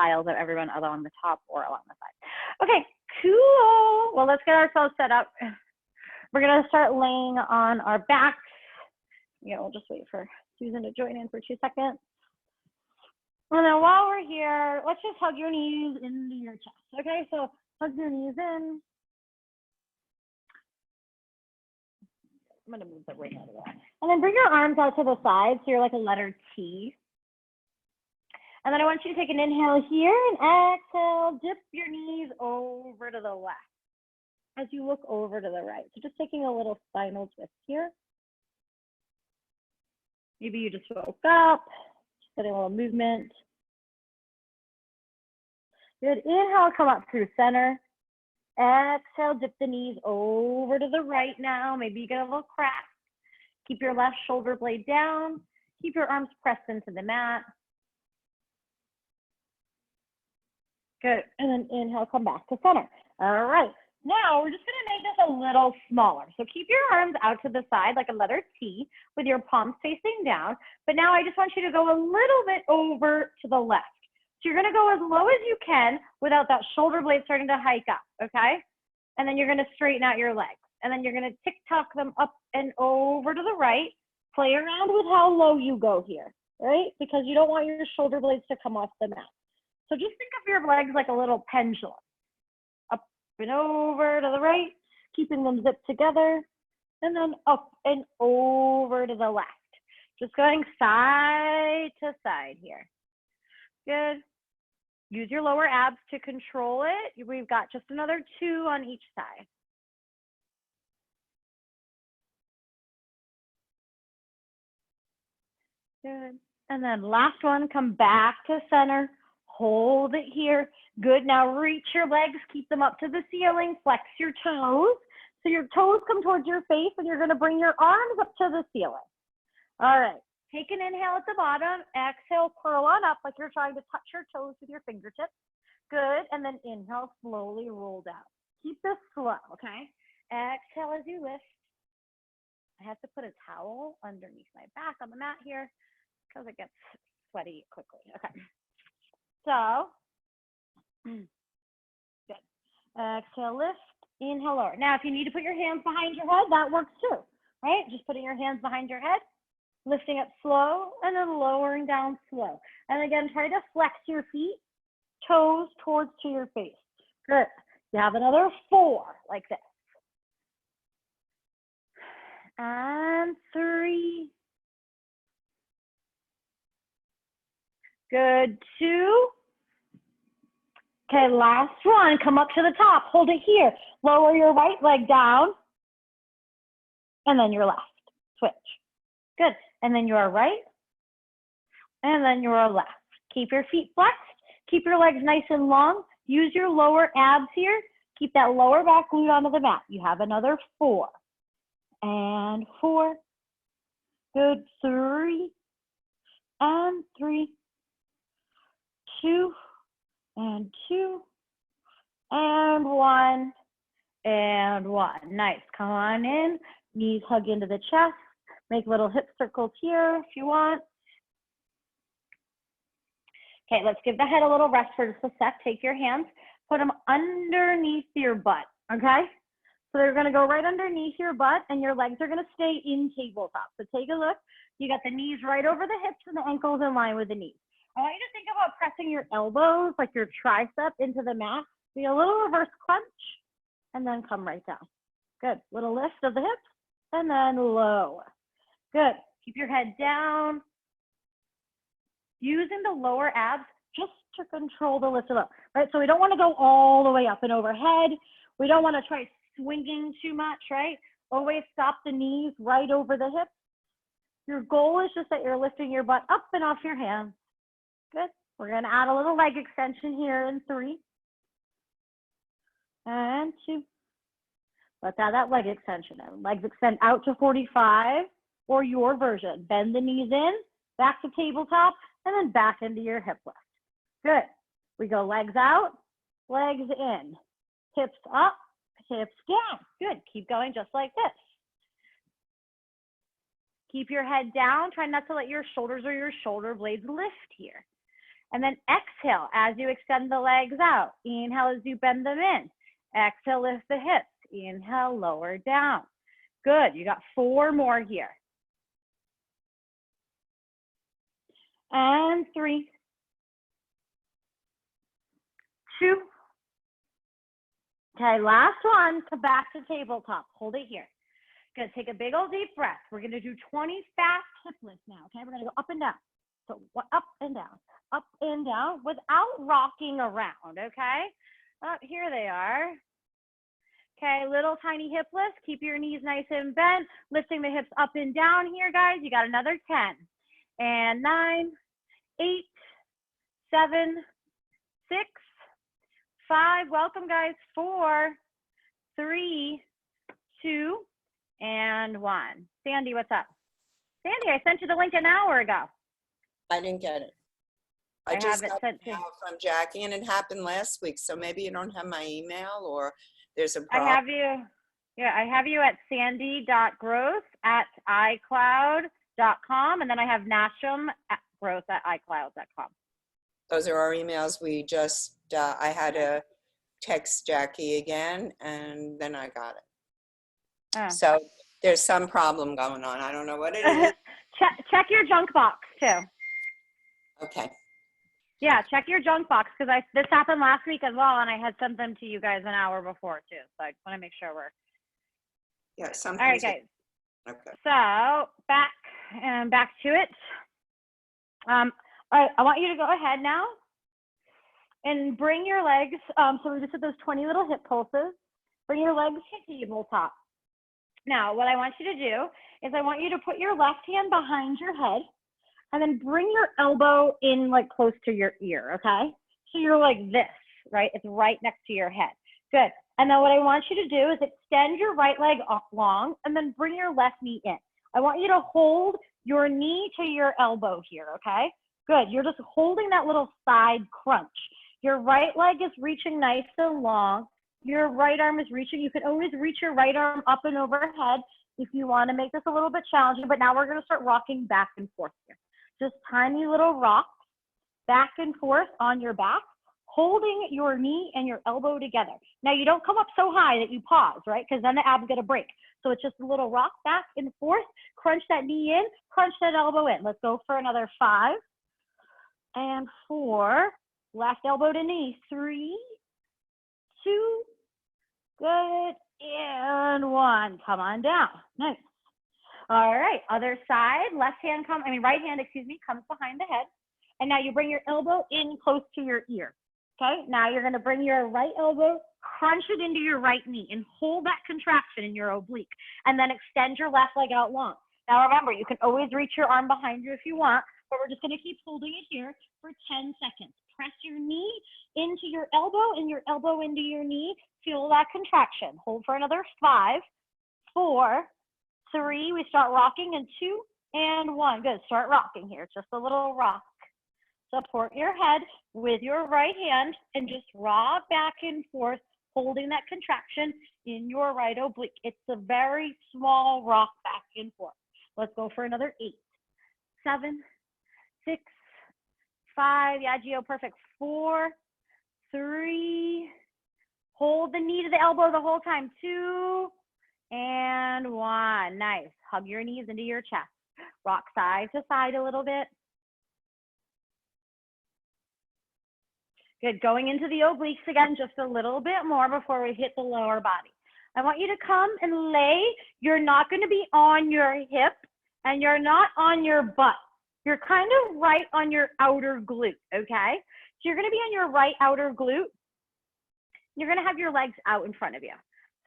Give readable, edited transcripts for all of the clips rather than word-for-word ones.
piles of everyone along the top or along the side. Okay, cool. Well, let's get ourselves set up. We're gonna start laying on our backs. Yeah, we'll just wait for Susan to join in for 2 seconds. And then while we're here, let's just hug your knees into your chest. Okay, so hug your knees in. I'm gonna move the ring out of there. And then bring your arms out to the side so you're like a letter T. And then I want you to take an inhale here and exhale, dip your knees over to the left as you look over to the right. So just taking a little spinal twist here. Maybe you just woke up, just getting a little movement. Good, inhale, come up through center. Exhale, dip the knees over to the right now. Maybe you get a little crack. Keep your left shoulder blade down. Keep your arms pressed into the mat. Good, and then inhale, come back to center. All right, now we're just gonna make this a little smaller. So keep your arms out to the side like a letter T with your palms facing down. But now I just want you to go a little bit over to the left. So you're gonna go as low as you can without that shoulder blade starting to hike up, okay? And then you're gonna straighten out your legs. And then you're gonna tick-tock them up and over to the right. Play around with how low you go here, right? Because you don't want your shoulder blades to come off the mat. So just think of your legs like a little pendulum. Up and over to the right, keeping them zipped together, and then up and over to the left. Just going side to side here. Good. Use your lower abs to control it. We've got just another 2 on each side. Good. And then last one, come back to center. Hold it here. Good. Now reach your legs, keep them up to the ceiling. Flex your toes. So your toes come towards your face and you're going to bring your arms up to the ceiling. All right. Take an inhale at the bottom. Exhale, curl on up like you're trying to touch your toes with your fingertips. Good. And then inhale, slowly roll down. Keep this slow, okay? Exhale as you lift. I have to put a towel underneath my back on the mat here because it gets sweaty quickly. Okay. So, good. Exhale, lift. Inhale, lower. Now, if you need to put your hands behind your head, that works too, right? Just putting your hands behind your head. Lifting up slow and then lowering down slow. And again, try to flex your feet, toes towards to your face. Good. You have another 4 like this. And 3. Good. 2. Okay, last one. Come up to the top. Hold it here. Lower your right leg down. And then your left. Switch. Good. And then your right. And then your left. Keep your feet flexed. Keep your legs nice and long. Use your lower abs here. Keep that lower back glute onto the mat. You have another 4. And 4. Good. 3. And 3. 2. And 2. And 1. And 1. Nice. Come on in. Knees hug into the chest. Make little hip circles here if you want. Okay, let's give the head a little rest for just a sec. Take your hands, put them underneath your butt, okay? So they're gonna go right underneath your butt and your legs are gonna stay in tabletop. So take a look. You got the knees right over the hips and the ankles in line with the knees. I want you to think about pressing your elbows, like your tricep, into the mat. Be a little reverse crunch and then come right down. Good, little lift of the hips and then lower. Good, keep your head down. Using the lower abs just to control the lift up, right? So we don't want to go all the way up and overhead. We don't want to try swinging too much, right? Always stop the knees right over the hips. Your goal is just that you're lifting your butt up and off your hands. Good. We're going to add a little leg extension here in 3. And 2. Let's add that leg extension in. Legs extend out to 45 or your version. Bend the knees in, back to tabletop, and then back into your hip lift. Good. We go legs out, legs in, hips up, hips down. Good. Keep going just like this. Keep your head down. Try not to let your shoulders or your shoulder blades lift here. And then exhale as you extend the legs out. Inhale as you bend them in. Exhale, lift the hips. Inhale, lower down. Good. You got 4 more here. And 3, 2. Okay, last one. Come back to tabletop. Hold it here. Good. Take a big old deep breath. We're going to do 20 fast hip lifts now. Okay, we're going to go up and down. So up and down without rocking around. Okay. Here they are. Okay, little tiny hip lifts. Keep your knees nice and bent. Lifting the hips up and down here, guys. You got another 10. And 9, 8, 7, 6, 5. Welcome, guys. 4, 3, 2, and 1. Sandy, what's up? Sandy, I sent you the link an hour ago. I didn't get it. I just got an email from Jackie, and it happened last week. So maybe you don't have my email, or there's a problem. I have you at sandy.gross@icloud.com, and then I have nasham@gross@icloud.com. Those are our emails. We just, I had to text Jackie again, and then I got it. So there's some problem going on. I don't know what it is. Check your junk box too. Okay. Yeah, check your junk box, because this happened last week as well, and I had sent them to you guys an hour before too. So I just want to make sure we're. Yeah. Sometimes. All right, guys. Okay. So back to it. All right, I want you to go ahead now and bring your legs. So we just did those 20 little hip pulses. Bring your legs to tabletop. Now, what I want you to do is I want you to put your left hand behind your head, and then bring your elbow in like close to your ear, okay? So you're like this, right? It's right next to your head. Good. And then what I want you to do is extend your right leg long, and then bring your left knee in. I want you to hold your knee to your elbow here, okay? Good. You're just holding that little side crunch. Your right leg is reaching nice and long. Your right arm is reaching. You can always reach your right arm up and overhead if you want to make this a little bit challenging, but now we're going to start rocking back and forth here. Just tiny little rocks back and forth on your back, holding your knee and your elbow together. Now you don't come up so high that you pause, right? Because then the ab's gonna break. So it's just a little rock back and forth, crunch that knee in, crunch that elbow in. Let's go for another 5 and 4. Left elbow to knee. 3, 2, good, and 1. Come on down. Nice. All right, other side, right hand, comes behind the head. And now you bring your elbow in close to your ear. Okay, now you're gonna bring your right elbow, crunch it into your right knee, and hold that contraction in your oblique. And then extend your left leg out long. Now remember, you can always reach your arm behind you if you want, but we're just gonna keep holding it here for 10 seconds. Press your knee into your elbow and your elbow into your knee. Feel that contraction. Hold for another 5, 4, 3, we start rocking, and 2, and 1. Good, start rocking here, just a little rock. Support your head with your right hand and just rock back and forth, holding that contraction in your right oblique. It's a very small rock back and forth. Let's go for another 8, 7, 6, 5, yeah, Gio, perfect. 4, 3, hold the knee to the elbow the whole time. 2, and 1. Nice. Hug your knees into your chest. Rock side to side a little bit. Good. Going into the obliques again, just a little bit more before we hit the lower body. I want you to come and lay. You're not going to be on your hip, and you're not on your butt. You're kind of right on your outer glute, okay? So you're going to be on your right outer glute. You're going to have your legs out in front of you.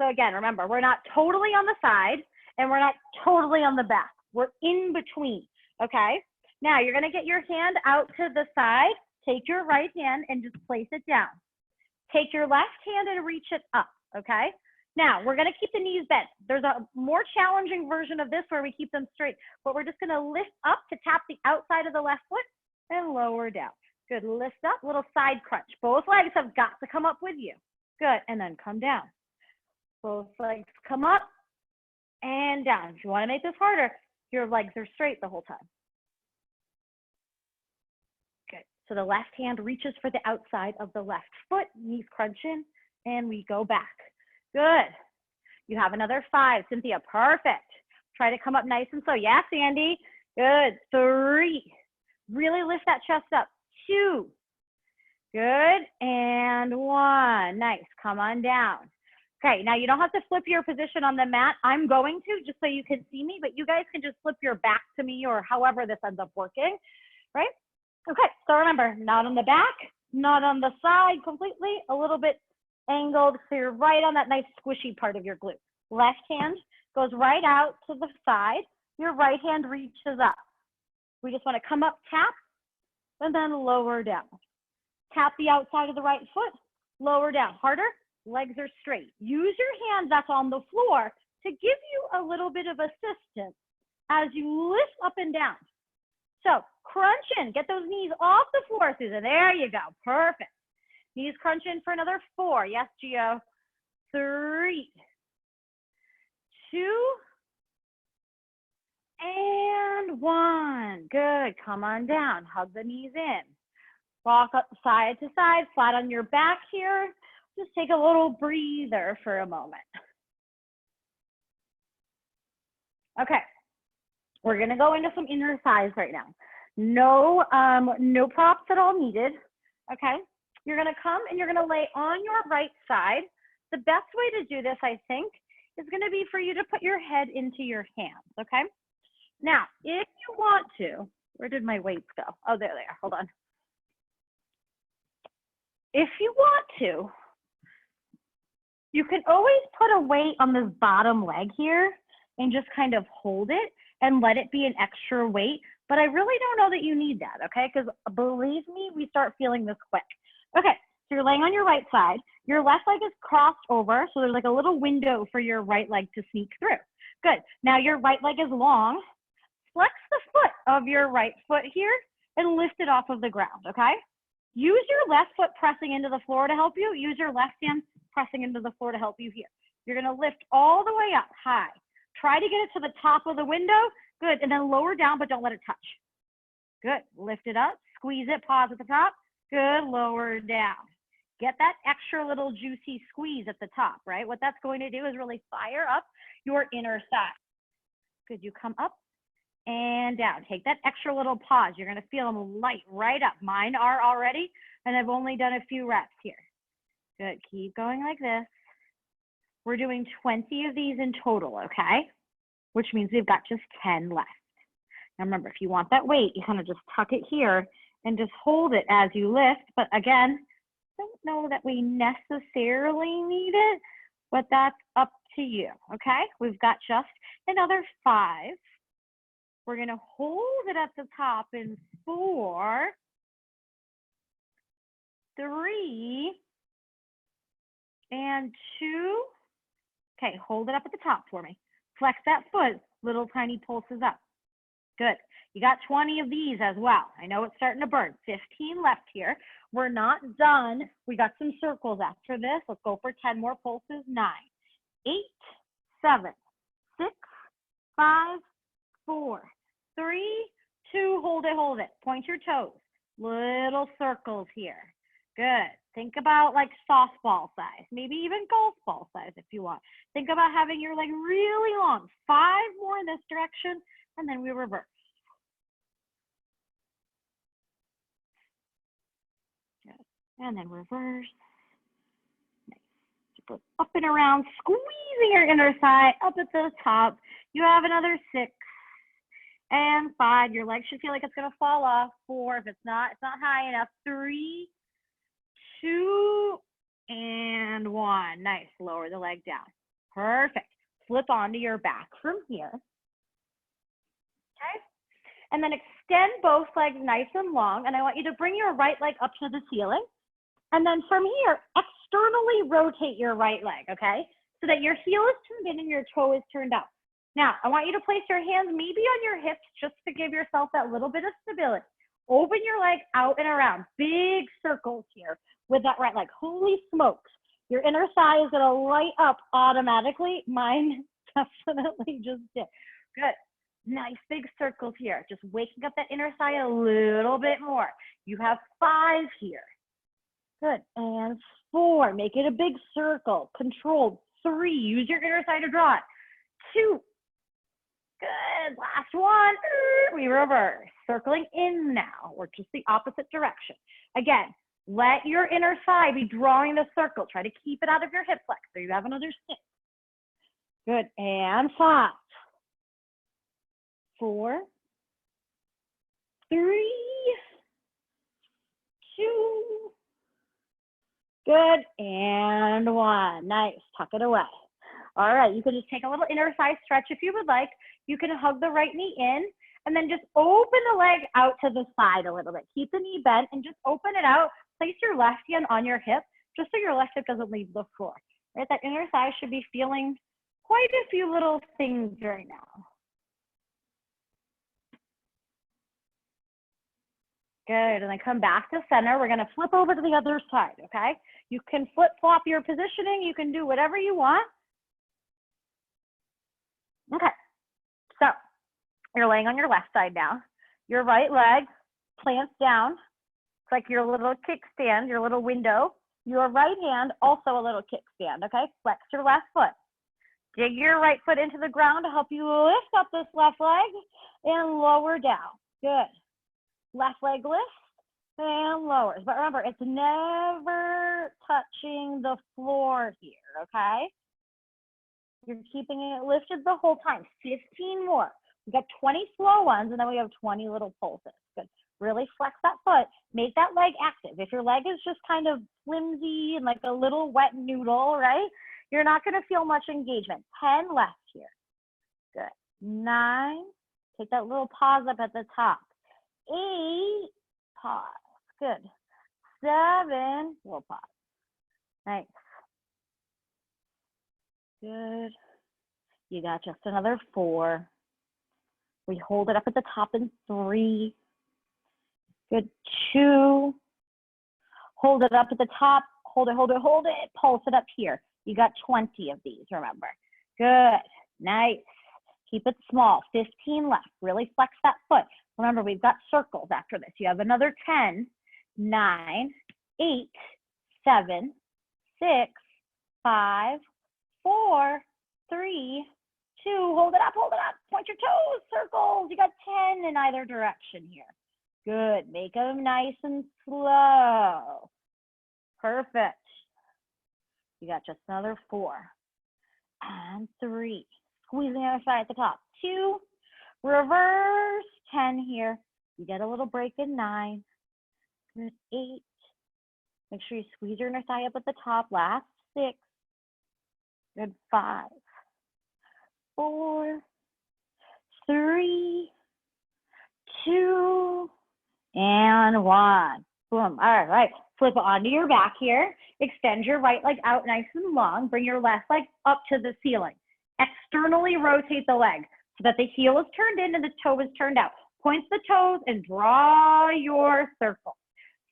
So again, remember, we're not totally on the side and we're not totally on the back. We're in between, okay? Now you're gonna get your hand out to the side, take your right hand and just place it down. Take your left hand and reach it up, okay? Now we're gonna keep the knees bent. There's a more challenging version of this where we keep them straight, but we're just gonna lift up to tap the outside of the left foot and lower down. Good, lift up, little side crunch. Both legs have got to come up with you. Good, and then come down. Both legs come up and down. If you want to make this harder, your legs are straight the whole time. Good. So the left hand reaches for the outside of the left foot, knees crunch in, and we go back. Good. You have another 5. Cynthia, perfect. Try to come up nice and slow. Yes, Andy. Good. 3. Really lift that chest up. 2. Good. And 1. Nice. Come on down. Okay, now you don't have to flip your position on the mat. I'm going to, just so you can see me, but you guys can just flip your back to me or however this ends up working, right? Okay, so remember, not on the back, not on the side completely, a little bit angled, so you're right on that nice squishy part of your glute. Left hand goes right out to the side. Your right hand reaches up. We just want to come up, tap, and then lower down. Tap the outside of the right foot, lower down. Harder, legs are straight. Use your hand that's on the floor to give you a little bit of assistance as you lift up and down. So crunch in, get those knees off the floor, Susan. There you go, perfect. Knees crunch in for another 4. Yes, Gio. 3, 2, and 1. Good, come on down, hug the knees in. Walk up side to side, flat on your back here. Just take a little breather for a moment. Okay, we're gonna go into some inner thighs right now. No, no props at all needed, okay? You're gonna come and you're gonna lay on your right side. The best way to do this, I think, is gonna be for you to put your head into your hands, okay? Now, if you want to, where did my weights go? Oh, there they are, hold on. If you want to, you can always put a weight on this bottom leg here and just kind of hold it and let it be an extra weight. But I really don't know that you need that, okay? Because believe me, we start feeling this quick. Okay, so you're laying on your right side. Your left leg is crossed over, so there's like a little window for your right leg to sneak through. Good. Now your right leg is long. Flex the foot of your right foot here and lift it off of the ground, okay? Use your left foot pressing into the floor to help you. Use your left hand pressing into the floor to help you here. You're gonna lift all the way up high. Try to get it to the top of the window. Good, and then lower down, but don't let it touch. Good, lift it up, squeeze it, pause at the top. Good, lower down. Get that extra little juicy squeeze at the top, right? What that's going to do is really fire up your inner thigh. Good, you come up and down. Take that extra little pause. You're gonna feel them light right up. Mine are already, and I've only done a few reps here. Good, keep going like this. We're doing 20 of these in total, okay? Which means we've got just 10 left. Now remember, if you want that weight, you kind of just tuck it here and just hold it as you lift. But again, don't know that we necessarily need it, but that's up to you, okay? We've got just another 5. We're gonna hold it at the top in 4, 3, and 2. Okay, hold it up at the top for me. Flex that foot, little tiny pulses up. Good. You got 20 of these as well. I know it's starting to burn. 15 left here. We're not done. We got some circles after this. Let's go for 10 more pulses. 9, 8, 7, 6, 5, 4, 3, 2. Hold it, hold it. Point your toes. Little circles here. Good. Think about like softball size, maybe even golf ball size if you want. Think about having your leg really long. 5 more in this direction, and then we reverse. Good. And then reverse. Nice. Go up and around, squeezing your inner thigh up at the top. You have another 6 and 5. Your leg should feel like it's gonna fall off. 4, if it's not high enough. 3, 2, and 1. Nice. Lower the leg down. Perfect. Flip onto your back from here. Okay. And then extend both legs nice and long. And I want you to bring your right leg up to the ceiling. And then from here, externally rotate your right leg, okay? So that your heel is turned in and your toe is turned out. Now, I want you to place your hands maybe on your hips just to give yourself that little bit of stability. Open your leg out and around. Big circles here with that right leg. Holy smokes. Your inner thigh is gonna light up automatically. Mine definitely just did. Good. Nice big circles here. Just waking up that inner thigh a little bit more. You have 5 here. Good. And 4. Make it a big circle. Controlled. 3. Use your inner thigh to draw it. 2. Good. Last one. We reverse. Circling in now, or just the opposite direction. Again, let your inner thigh be drawing the circle. Try to keep it out of your hip flexor. You have another 6. Good. And 5. 4. 3. 2. Good. And 1. Nice. Tuck it away. All right. You can just take a little inner thigh stretch if you would like. You can hug the right knee in and then just open the leg out to the side a little bit. Keep the knee bent and just open it out. Place your left hand on your hip just so your left hip doesn't leave the floor. Right? That inner thigh should be feeling quite a few little things right now. Good, and then come back to center. We're gonna flip over to the other side, okay? You can flip-flop your positioning. You can do whatever you want. Okay, so you're laying on your left side now. Your right leg plants down. It's like your little kickstand, your little window. Your right hand, also a little kickstand, okay? Flex your left foot. Dig your right foot into the ground to help you lift up this left leg and lower down. Good. Left leg lifts and lowers. But remember, it's never touching the floor here, okay? You're keeping it lifted the whole time. 15 more. We got 20 slow ones, and then we have 20 little pulses. Good. Really flex that foot. Make that leg active. If your leg is just kind of flimsy and like a little wet noodle, right? You're not going to feel much engagement. 10 left here. Good. 9. Take that little pause up at the top. 8. Pause. Good. 7. We'll pause. Nice. Good. You got just another 4. We hold it up at the top in 3. Good. 2. Hold it up at the top. Hold it, hold it, hold it. Pulse it up here. You got 20 of these, remember. Good. Nice. Keep it small. 15 left. Really flex that foot. Remember, we've got circles after this. You have another 10, 9, 8, 7, 6, 5, 4, 3, 2. Hold it up, hold it up. Point your toes, circles. You got 10 in either direction here. Good. Make them nice and slow. Perfect. You got just another 4 and 3. Squeezing the other side at the top. 2. Reverse 10 here. You get a little break in 9. Good. 8. Make sure you squeeze your inner thigh up at the top. Last 6. Good. 5. 4. 3. 2. And 1. Boom. All right. Flip it onto your back here. Extend your right leg out nice and long. Bring your left leg up to the ceiling. Externally rotate the leg so that the heel is turned in and the toe is turned out. Point the toes and draw your circle.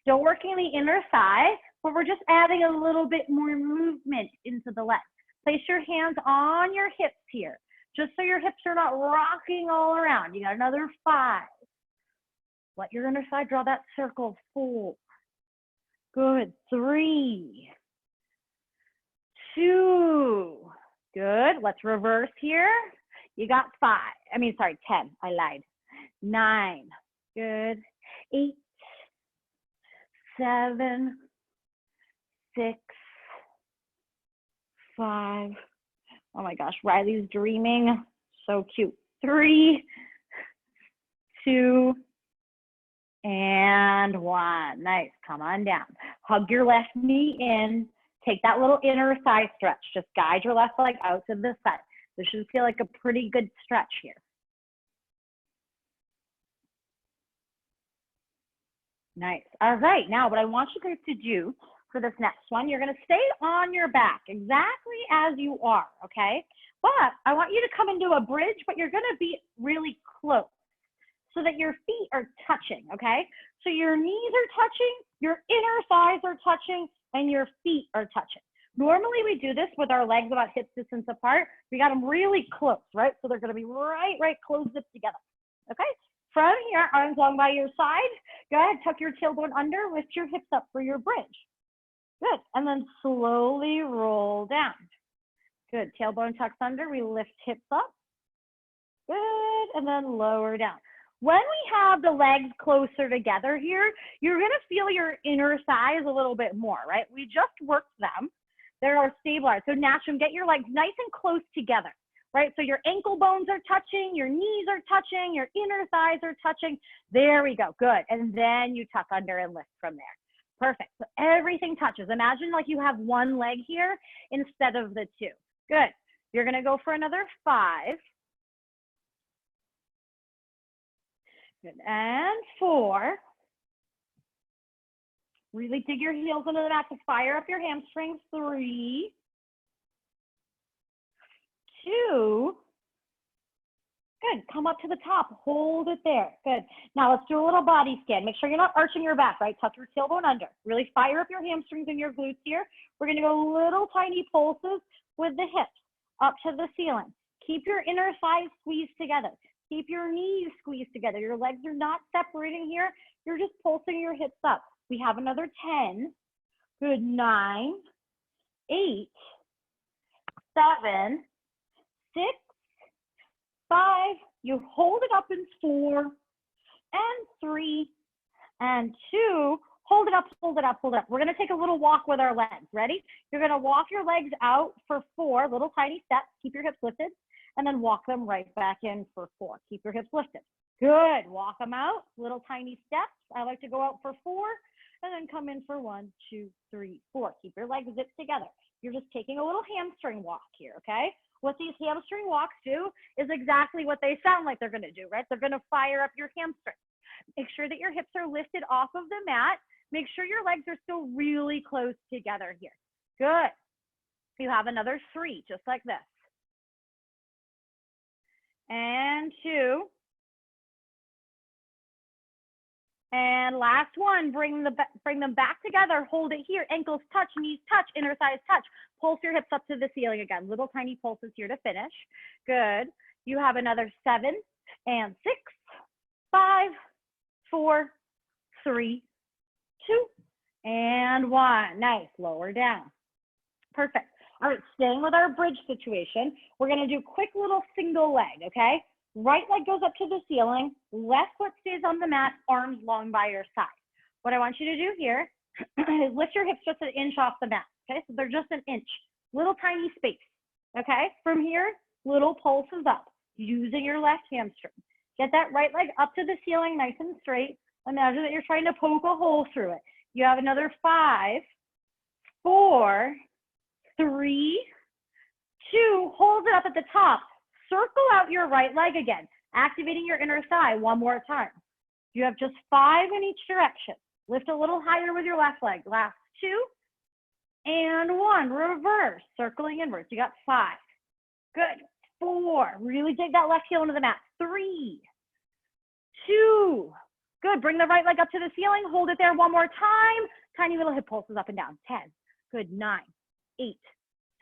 Still working the inner thigh, but we're just adding a little bit more movement into the leg. Place your hands on your hips here, just so your hips are not rocking all around. You got another 5. Let your inner thigh draw that circle. 4. Good. 3. 2. Good. Let's reverse here. You got 10. I lied. 9. Good. 8. 7. 6. 5. Oh my gosh, Riley's dreaming. So cute. 3, 2, and 1. Nice. Come on down. Hug your left knee in. Take that little inner thigh stretch. Just guide your left leg out to the side. This should feel like a pretty good stretch here. Nice. All right. Now, what I want you guys to do for this next one, you're going to stay on your back exactly as you are, okay? But I want you to come into a bridge, but you're going to be really close so that your feet are touching, okay? So your knees are touching, your inner thighs are touching, and your feet are touching. Normally we do this with our legs about hip distance apart. We got them really close, right? So they're gonna be right close zipped together, okay? From here, arms long by your side. Go ahead, tuck your tailbone under, lift your hips up for your bridge. Good, and then slowly roll down. Good, tailbone tucks under, we lift hips up. Good, and then lower down. When we have the legs closer together here, you're gonna feel your inner thighs a little bit more, right? We just worked them. They're our stabilizers. So Nasham, get your legs nice and close together, right? So your ankle bones are touching, your knees are touching, your inner thighs are touching. There we go, good. And then you tuck under and lift from there. Perfect, so everything touches. Imagine like you have one leg here instead of the two. Good, you're gonna go for another 5. Good, and 4. Really dig your heels into the mat to fire up your hamstrings. 3, 2. Good, come up to the top, hold it there. Good, now let's do a little body scan. Make sure you're not arching your back, right? Tuck your tailbone under. Really fire up your hamstrings and your glutes here. We're gonna go little tiny pulses with the hips up to the ceiling. Keep your inner thighs squeezed together. Keep your knees squeezed together. Your legs are not separating here. You're just pulsing your hips up. We have another 10. Good, 9, 8, 7, 6, 5. You hold it up in 4, and 3, and 2. Hold it up, hold it up, hold it up. We're gonna take a little walk with our legs. Ready? You're gonna walk your legs out for 4, little tiny steps. Keep your hips lifted, and then walk them right back in for 4. Keep your hips lifted. Good, walk them out, little tiny steps. I like to go out for 4, and then come in for 1, 2, 3, 4. Keep your legs zipped together. You're just taking a little hamstring walk here, okay? What these hamstring walks do is exactly what they sound like they're gonna do, right? They're gonna fire up your hamstrings. Make sure that your hips are lifted off of the mat. Make sure your legs are still really close together here. Good. You have another 3, just like this. And 2. And last one, bring them back together, hold it here, ankles touch, knees touch, inner thighs touch. Pulse your hips up to the ceiling again, little tiny pulses here to finish. Good, you have another 7 and 6, 5, 4, 3, 2, and 1. Nice, lower down. Perfect. All right, staying with our bridge situation, we're gonna do quick little single leg, okay? Right leg goes up to the ceiling, left foot stays on the mat, arms long by your side. What I want you to do here is lift your hips just an inch off the mat, okay? So they're just an inch, little tiny space, okay? From here, little pulses up, using your left hamstring. Get that right leg up to the ceiling nice and straight. Imagine that you're trying to poke a hole through it. You have another 5, 4, 3, 2, hold it up at the top. Circle out your right leg again, activating your inner thigh one more time. You have just 5 in each direction. Lift a little higher with your left leg. Last 2 and 1. Reverse, circling inwards. You got 5. Good. 4. Really dig that left heel into the mat. 3, 2. Good. Bring the right leg up to the ceiling. Hold it there one more time. Tiny little hip pulses up and down. 10. Good. 9, 8,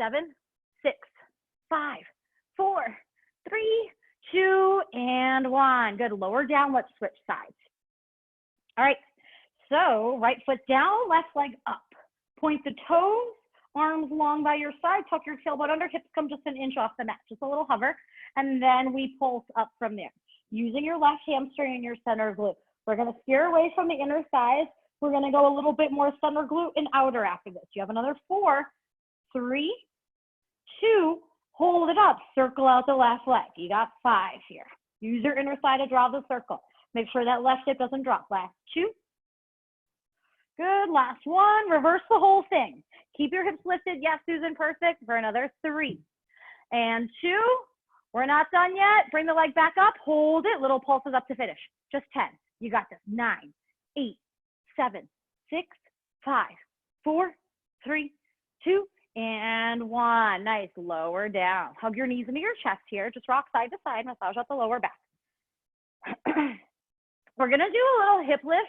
7, 6, 5, 4, 3, 2, and 1. Good, lower down, let's switch sides. All right, so right foot down, left leg up. Point the toes, arms long by your side, tuck your tailbone under, hips come just an inch off the mat, just a little hover, and then we pulse up from there. Using your left hamstring and your center glute. We're gonna steer away from the inner thighs. We're gonna go a little bit more center glute and outer after this. You have another 4, 3, 2, hold it up, circle out the left leg. You got 5 here. Use your inner thigh to draw the circle. Make sure that left hip doesn't drop. Last 2. Good, last 1. Reverse the whole thing. Keep your hips lifted. Yes, Susan, perfect. For another 3 and 2. We're not done yet. Bring the leg back up, hold it. Little pulses up to finish. Just 10. You got this. 9, 8, 7, 6, 5, 4, 3, 2, and 1. Nice, lower down. Hug your knees into your chest here. Just rock side to side, massage out the lower back. We're gonna do a little hip lift,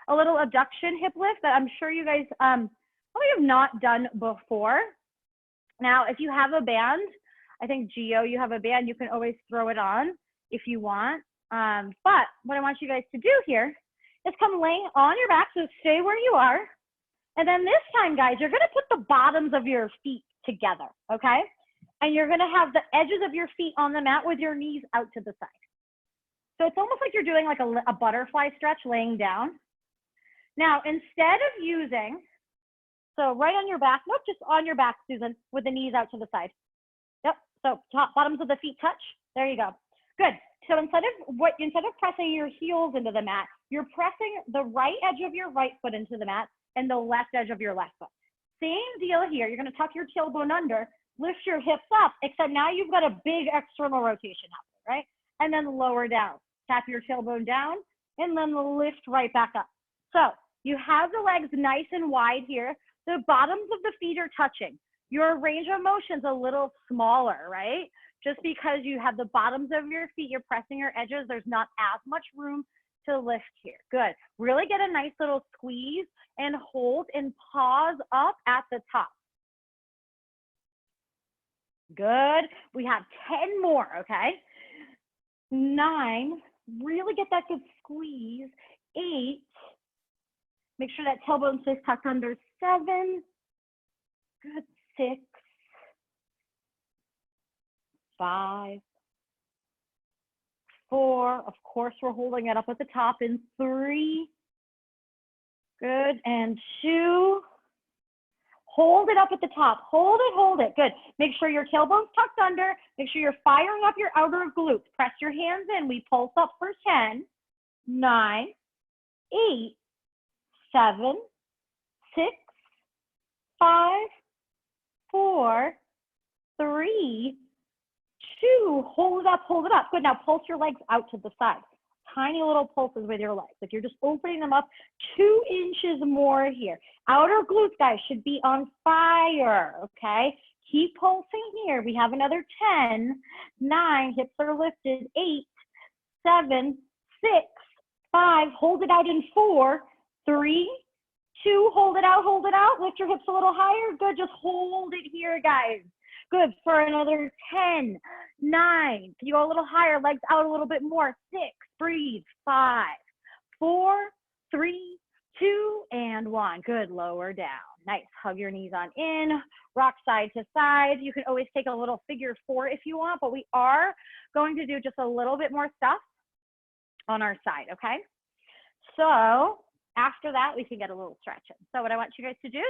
a little abduction hip lift that I'm sure you guys probably have not done before. Now, if you have a band, I think Gio, you have a band, you can always throw it on if you want. But what I want you guys to do here is come lay on your back, so stay where you are. And then this time, guys, you're gonna put the bottoms of your feet together, okay? And you're gonna have the edges of your feet on the mat with your knees out to the side. So it's almost like you're doing like a butterfly stretch laying down. Now, instead of using, so right on your back, nope, just on your back, Susan, with the knees out to the side. Yep, so bottoms of the feet touch. There you go. Good. So instead of pressing your heels into the mat, you're pressing the right edge of your right foot into the mat and the left edge of your left foot. Same deal here. You're gonna tuck your tailbone under, lift your hips up, except now you've got a big external rotation happening, right? And then lower down. Tap your tailbone down and then lift right back up. So you have the legs nice and wide here. The bottoms of the feet are touching. Your range of motion's a little smaller, right? Just because you have the bottoms of your feet, you're pressing your edges, there's not as much room to lift here. Good. Really get a nice little squeeze and hold and pause up at the top. Good. We have 10 more, okay? 9, really get that good squeeze. 8, make sure that tailbone stays tucked under. 7, good. 6, 5, 4, of course we're holding it up at the top in 3, good, and 2, hold it up at the top, hold it, good. Make sure your tailbone's tucked under, make sure you're firing up your outer glutes, press your hands in, we pulse up for 10, 9, 8, 7, 6, 5, 4, 3, 2, hold it up, good. Now pulse your legs out to the side, tiny little pulses with your legs, like you're just opening them up 2 inches more here. Outer glutes, guys, should be on fire, okay? Keep pulsing here. We have another 10, 9, hips are lifted, 8, 7, 6, 5, hold it out in 4, 3, 2, hold it out, lift your hips a little higher, good, just hold it here, guys. Good, for another 10, 9, can you go a little higher, legs out a little bit more, 6, breathe, 5, 4, 3, 2, and 1, good, lower down, nice, hug your knees on in, rock side to side, you can always take a little figure 4 if you want, but we are going to do just a little bit more stuff on our side, okay? So after that, we can get a little stretching. So what I want you guys to do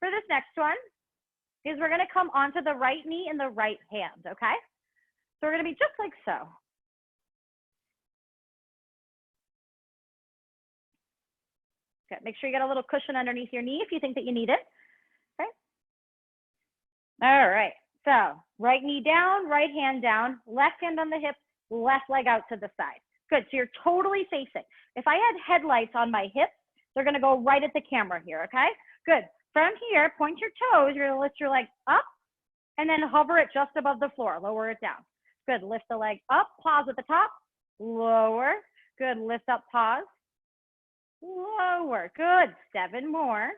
for this next one is we're gonna come onto the right knee and the right hand, okay? So we're gonna be just like so. Good, make sure you get a little cushion underneath your knee if you think that you need it, okay? All right, so right knee down, right hand down, left hand on the hip, left leg out to the side. Good, so you're totally facing. If I had headlights on my hips, they're gonna go right at the camera here, okay? Good, from here, point your toes, you're gonna lift your leg up and then hover it just above the floor, lower it down. Good, lift the leg up, pause at the top, lower. Good, lift up, pause, lower. Good, 7 more.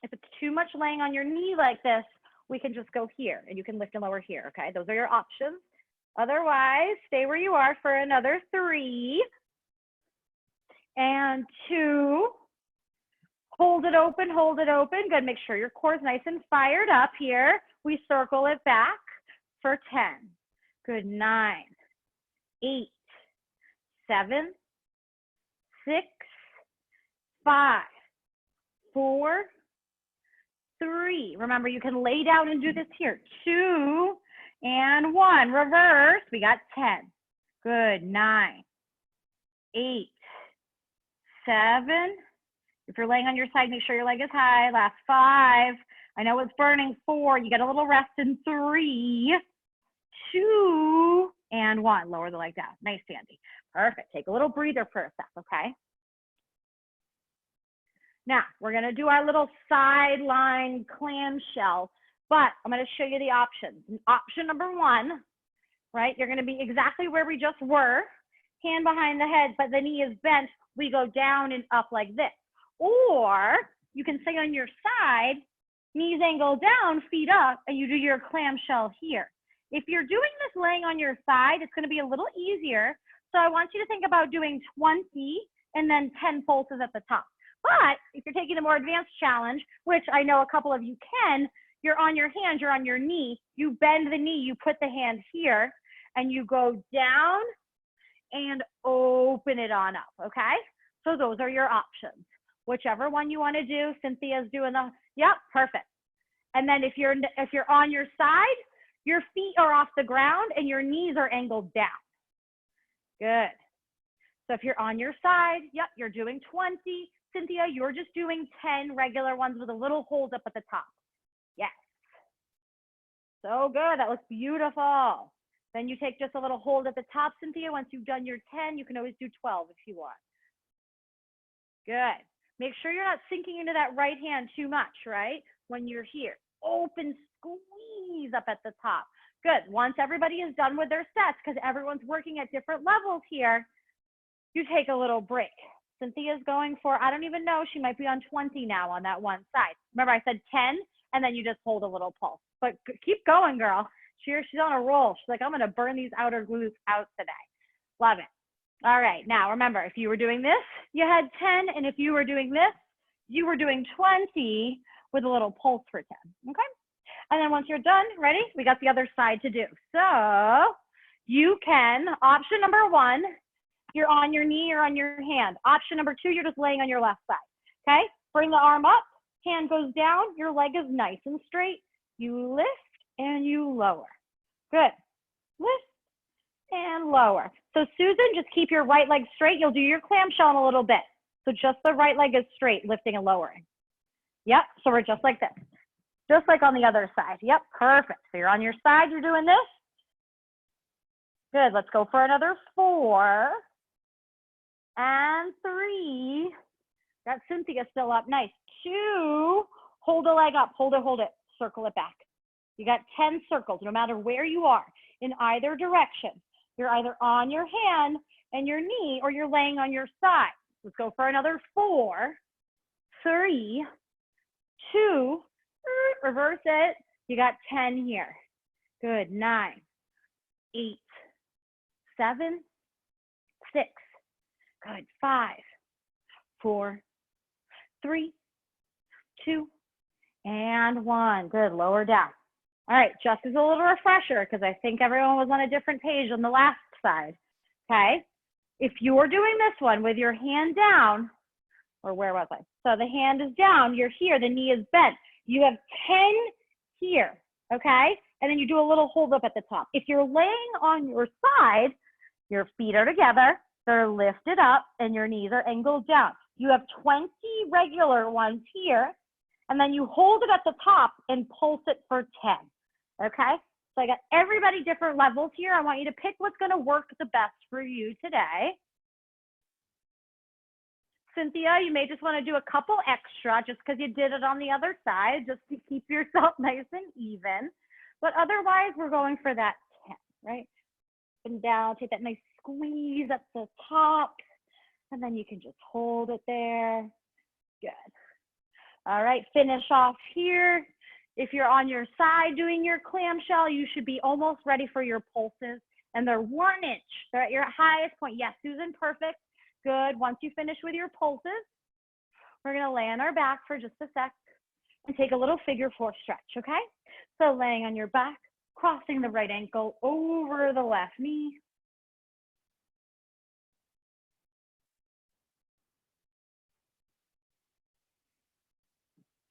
If it's too much laying on your knee like this, we can just go here and you can lift and lower here, okay? Those are your options. Otherwise, stay where you are for another 3 and 2. Hold it open, good. Make sure your core is nice and fired up here. We circle it back for 10. Good, 9, 8, 7, 6, 5, 4, 3. Remember, you can lay down and do this here. 2 and 1. Reverse. We got 10. Good. 9, 8, 7. If you're laying on your side, make sure your leg is high. Last 5. I know it's burning. 4. You get a little rest in 3, 2, and 1. Lower the leg down. Nice, Sandy. Perfect. Take a little breather for a sec, okay? Now, we're going to do our little sideline clamshell, but I'm going to show you the options. Option number 1, right? You're going to be exactly where we just were, hand behind the head, but the knee is bent. We go down and up like this. Or you can stay on your side, knees angle down, feet up, and you do your clamshell here. If you're doing this laying on your side, it's going to be a little easier. So I want you to think about doing 20 and then 10 pulses at the top. But if you're taking a more advanced challenge, which I know a couple of you can, you're on your hands, you're on your knee, you bend the knee, you put the hand here, and you go down and open it on up, okay? So those are your options. Whichever one you want to do. Cynthia's doing the, yep, perfect. And then if you're on your side, your feet are off the ground and your knees are angled down. Good. So if you're on your side, yep, you're doing 20. Cynthia, you're just doing 10 regular ones with a little hold up at the top. Yes. So good. That looks beautiful. Then you take just a little hold at the top, Cynthia. Once you've done your 10, you can always do 12 if you want. Good. Make sure you're not sinking into that right hand too much, right? When you're here. Open, squeeze up at the top. Good. Once everybody is done with their sets, because everyone's working at different levels here, you take a little break. Cynthia's going for, I don't even know, she might be on 20 now on that one side. Remember I said 10, and then you just hold a little pulse. But keep going, girl. She's on a roll. She's like, I'm going to burn these outer glutes out today. Love it. All right. Now, remember, if you were doing this, you had 10. And if you were doing this, you were doing 20 with a little pulse for 10. Okay? And then once you're done, ready? We got the other side to do. So you can, option number 1, you're on your knee or on your hand. Option number 2, you're just laying on your left side. Okay? Bring the arm up. Hand goes down. Your leg is nice and straight. You lift and you lower. Good. Lift and lower. So Susan, just keep your right leg straight. You'll do your clamshell in a little bit. So just the right leg is straight, lifting and lowering. Yep. So we're just like this. Just like on the other side. Yep. Perfect. So you're on your side. You're doing this. Good. Let's go for another 4 and 3. Got Cynthia still up. Nice. 2. Hold a leg up. Hold it. Hold it. Circle it back. You got 10 circles, no matter where you are, in either direction. You're either on your hand and your knee, or you're laying on your side. Let's go for another 4, 3, 2, reverse it. You got 10 here. Good. 9, 8, 7, 6. Good. 5, 4, 3, 2, and 1. Good. Lower down. All right, just as a little refresher, because I think everyone was on a different page on the last side, okay? If you're doing this one with your hand down, or where was I? So the hand is down, you're here, the knee is bent. You have 10 here, okay? And then you do a little hold up at the top. If you're laying on your side, your feet are together, they're lifted up, and your knees are angled down. You have 20 regular ones here, and then you hold it at the top and pulse it for 10, okay? So I got everybody different levels here. I want you to pick what's gonna work the best for you today. Cynthia, you may just wanna do a couple extra just because you did it on the other side, just to keep yourself nice and even. But otherwise, we're going for that 10, right? Up and down, take that nice squeeze at the top, and then you can just hold it there. Good. All right, finish off here. If you're on your side doing your clamshell, you should be almost ready for your pulses. And they're 1 inch. They're at your highest point. Yes, Susan, perfect. Good. Once you finish with your pulses, we're going to lay on our back for just a sec and take a little figure 4 stretch, okay? So laying on your back, crossing the right ankle over the left knee.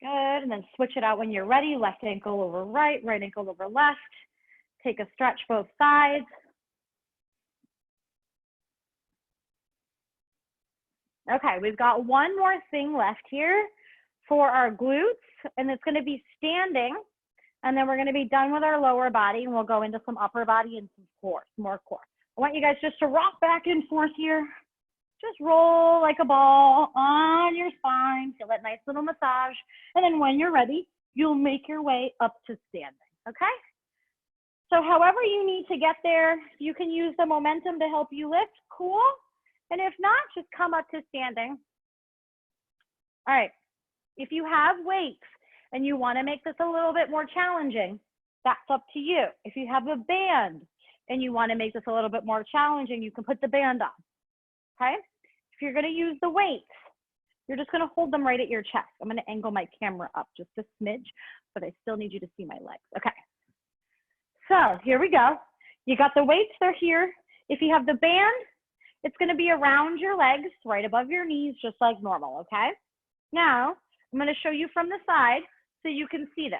Good, and then switch it out when you're ready. Left ankle over right, right ankle over left. Take a stretch both sides. Okay, we've got one more thing left here for our glutes, and it's gonna be standing, and then we're gonna be done with our lower body, and we'll go into some upper body and some core, more core. I want you guys just to rock back and forth here. Just roll like a ball on your spine. Feel that nice little massage. And then when you're ready, you'll make your way up to standing, okay? So however you need to get there, you can use the momentum to help you lift, cool. And if not, just come up to standing. All right. If you have weights and you want to make this a little bit more challenging, that's up to you. If you have a band and you want to make this a little bit more challenging, you can put the band on, okay? If you're going to use the weights, you're just going to hold them right at your chest. I'm going to angle my camera up just a smidge, but I still need you to see my legs. Okay. So here we go. You got the weights, they're here. If you have the band, it's going to be around your legs, right above your knees, just like normal, okay? Now, I'm going to show you from the side so you can see this.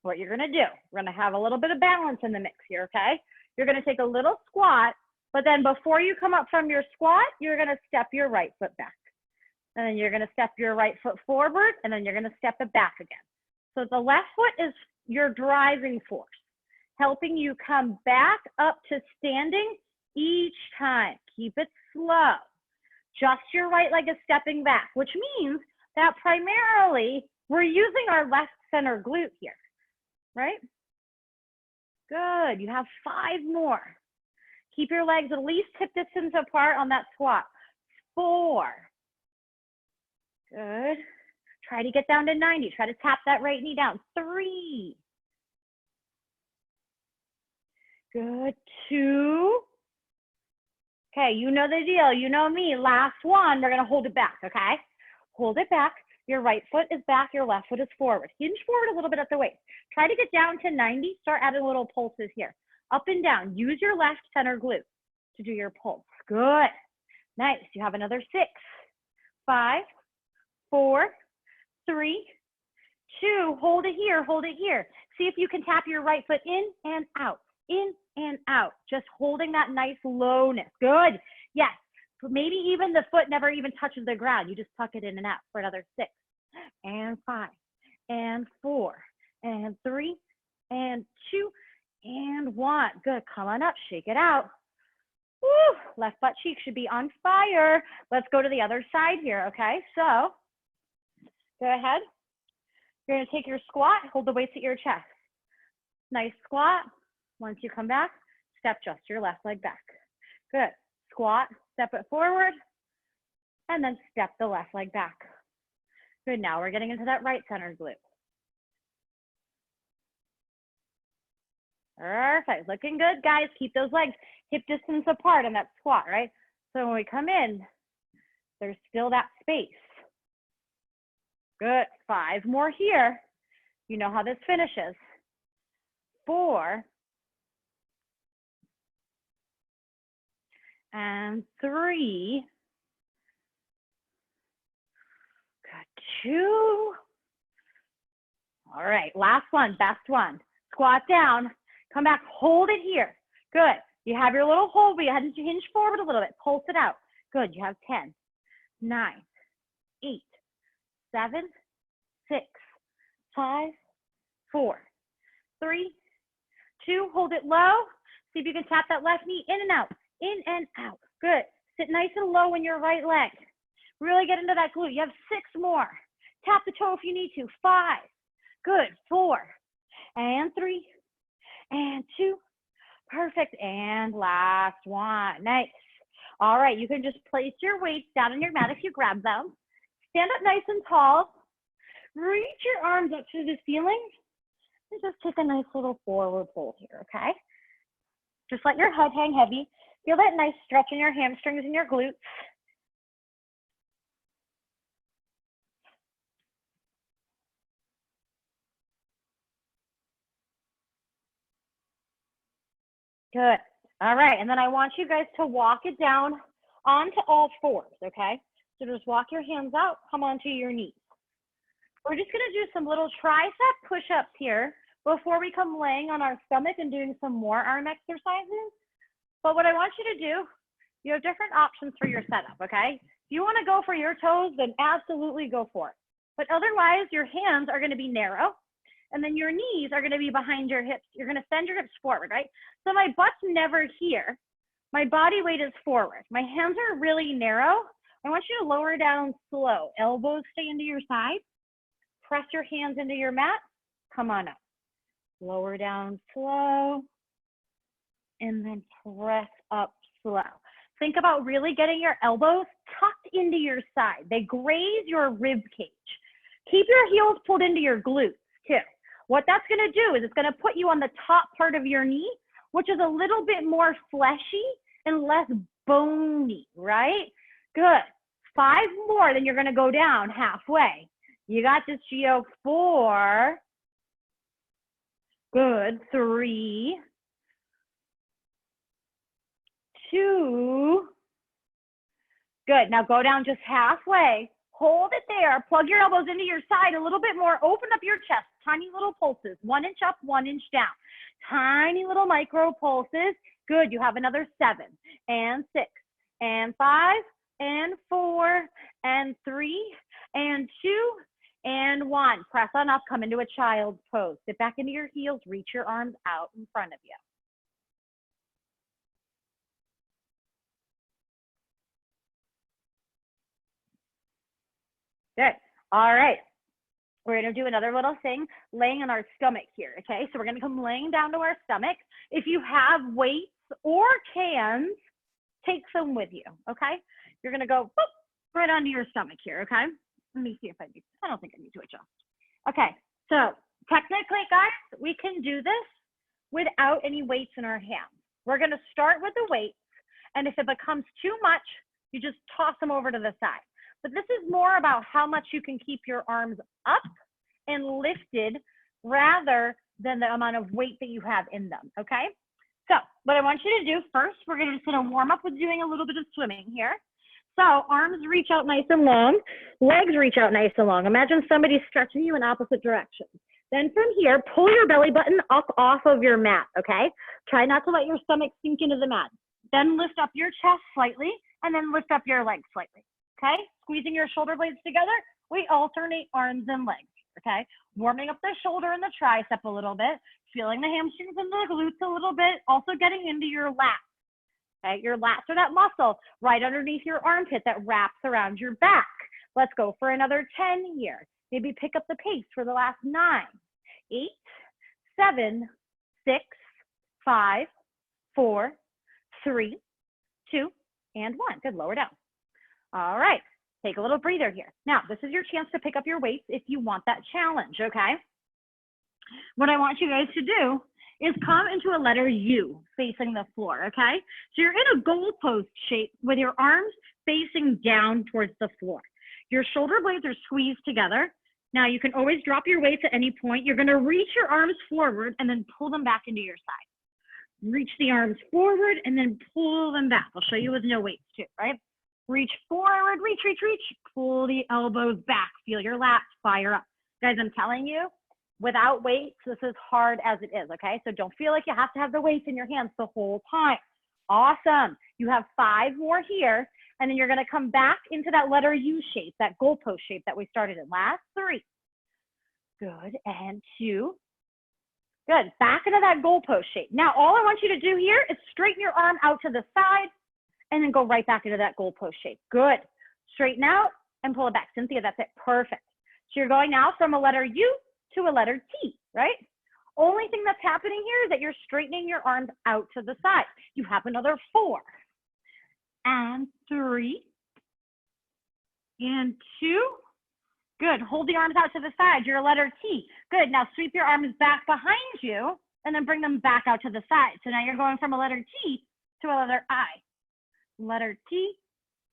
What you're going to do, we're going to have a little bit of balance in the mix here, okay? You're going to take a little squat, but then before you come up from your squat, you're going to step your right foot back. And then you're going to step your right foot forward, and then you're going to step it back again. So the left foot is your driving force, helping you come back up to standing each time. Keep it slow. Just your right leg is stepping back, which means that primarily we're using our left center glute here, right? Good. You have 5 more. Keep your legs at least hip distance apart on that squat. 4. Good. Try to get down to 90. Try to tap that right knee down. 3. Good. 2. Okay, you know the deal. You know me. Last one, we're going to hold it back, okay? Hold it back. Your right foot is back. Your left foot is forward. Hinge forward a little bit at the waist. Try to get down to 90. Start adding little pulses here. Up and down. Use your left center glute to do your pulse. Good. Nice. You have another 6, 5, 4, 3, 2. Hold it here. Hold it here. See if you can tap your right foot in and out. In and out. Just holding that nice lowness. Good. Yes. Maybe even the foot never even touches the ground. You just tuck it in and out for another 6 and 5 and 4 and 3 and 2 and 1. Good. Come on up. Shake it out. Woo. Left butt cheek should be on fire. Let's go to the other side here. Okay. So go ahead. You're going to take your squat. Hold the weights at your chest. Nice squat. Once you come back, step just your left leg back. Good. Squat, step it forward, and then step the left leg back. Good. Now we're getting into that right center glute. Perfect. Looking good, guys. Keep those legs hip distance apart in that squat, right? So when we come in, there's still that space. Good. 5 more here. You know how this finishes. 4. And 3. Good. 2. All right, last one, best one. Squat down, come back, hold it here. Good. You have your little hold, but you had to hinge forward a little bit. Pulse it out. Good. You have 10, 9, 8, 7, 6, 5, 4, 3, 2. Hold it low. See if you can tap that left knee in and out. In and out. Good. Sit nice and low in your right leg. Really get into that glute. You have 6 more. Tap the toe if you need to. 5. Good. 4 and 3 and 2. Perfect. And last one. Nice. All right. You can just place your weights down on your mat if you grab them. Stand up nice and tall. Reach your arms up to the ceiling and just take a nice little forward fold here. Okay. Just let your head hang heavy. Feel that nice stretch in your hamstrings and your glutes. Good. All right. And then I want you guys to walk it down onto all 4s, okay? So just walk your hands out, come onto your knees. We're just going to do some little tricep push-ups here before we come laying on our stomach and doing some more arm exercises. But what I want you to do, you have different options for your setup, okay? If you want to go for your toes, then absolutely go for it. But otherwise, your hands are going to be narrow, and then your knees are going to be behind your hips. You're going to send your hips forward, right? So my butt's never here. My body weight is forward. My hands are really narrow. I want you to lower down slow. Elbows stay into your side. Press your hands into your mat. Come on up. Lower down slow. And then press up slow. think about really getting your elbows tucked into your side. They graze your rib cage. Keep your heels pulled into your glutes too. What that's gonna do is it's gonna put you on the top part of your knee, which is a little bit more fleshy and less bony, right? Good. 5 more, then you're gonna go down halfway. You got this, Gio. 4. Good. 3. 2. Good. Now go down just halfway. Hold it there. Plug your elbows into your side a little bit more. Open up your chest. Tiny little pulses. 1 inch up, 1 inch down. Tiny little micro pulses. Good. You have another 7 and 6 and 5 and 4 and 3 and 2 and 1. Press on up. Come into a child's pose. Sit back into your heels. Reach your arms out in front of you. Good. All right. We're going to do another little thing, laying on our stomach here, okay? So we're going to come laying down to our stomach. If you have weights or cans, take some with you, okay? You're going to go boop, right onto your stomach here, okay? Let me see if I don't think I need to adjust. Okay, so technically, guys, we can do this without any weights in our hands. We're going to start with the weights, and if it becomes too much, you just toss them over to the side. But this is more about how much you can keep your arms up and lifted rather than the amount of weight that you have in them, okay? So what I want you to do first, we're just gonna warm up with doing a little bit of swimming here. So arms reach out nice and long, legs reach out nice and long. Imagine somebody stretching you in opposite directions. Then from here, pull your belly button up off of your mat, okay? Try not to let your stomach sink into the mat. Then lift up your chest slightly, and then lift up your legs slightly. Okay, squeezing your shoulder blades together, we alternate arms and legs, okay? Warming up the shoulder and the tricep a little bit, feeling the hamstrings and the glutes a little bit, also getting into your lats, okay? Your lats are that muscle right underneath your armpit that wraps around your back. Let's go for another 10 here. Maybe pick up the pace for the last 9, 8, 7, 6, 5, 4, 3, 2, and 1. Good, lower down. All right, take a little breather here. Now, this is your chance to pick up your weights if you want that challenge, okay? What I want you guys to do is come into a letter U facing the floor, okay? So you're in a goalpost shape with your arms facing down towards the floor. Your shoulder blades are squeezed together. Now, you can always drop your weights at any point. You're gonna reach your arms forward and then pull them back into your side. Reach the arms forward and then pull them back. I'll show you with no weights too, right? Reach forward, reach, reach, reach. Pull the elbows back. Feel your lats fire up. Guys, I'm telling you, without weights, this is hard as it is, okay? So don't feel like you have to have the weights in your hands the whole time. Awesome. You have 5 more here, and then you're gonna come back into that letter U shape, that goalpost shape that we started in. Last 3. Good, and 2. Good, back into that goalpost shape. Now, all I want you to do here is straighten your arm out to the side, and then go right back into that goalpost shape. Good. Straighten out and pull it back. Cynthia, that's it. Perfect. So you're going now from a letter U to a letter T, right? Only thing that's happening here is that you're straightening your arms out to the side. You have another 4 and 3 and 2. Good. Hold the arms out to the side. You're a letter T. Good. Now sweep your arms back behind you and then bring them back out to the side. So now you're going from a letter T to a letter I. Letter T,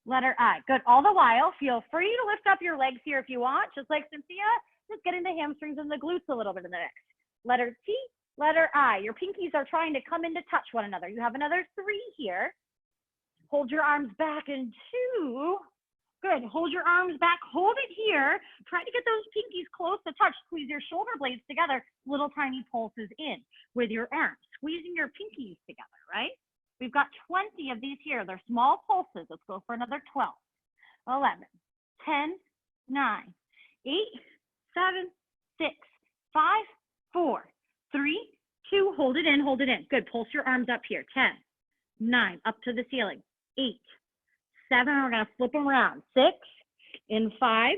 letter I. Good. All the while, feel free to lift up your legs here if you want, just like Cynthia. Just get into hamstrings and the glutes a little bit in the next. Letter T, letter I. Your pinkies are trying to come in to touch one another. You have another 3 here. Hold your arms back in 2. Good. Hold your arms back. Hold it here. Try to get those pinkies close to touch. Squeeze your shoulder blades together. Little tiny pulses in with your arms. Squeezing your pinkies together, right? We've got 20 of these here. They're small pulses. Let's go for another 12, 11, 10, 9, 8, 7, 6, 5, 4, 3, 2. Hold it in, hold it in. Good. Pulse your arms up here. 10, 9, up to the ceiling. 8, 7. We're going to flip them around. 6 and 5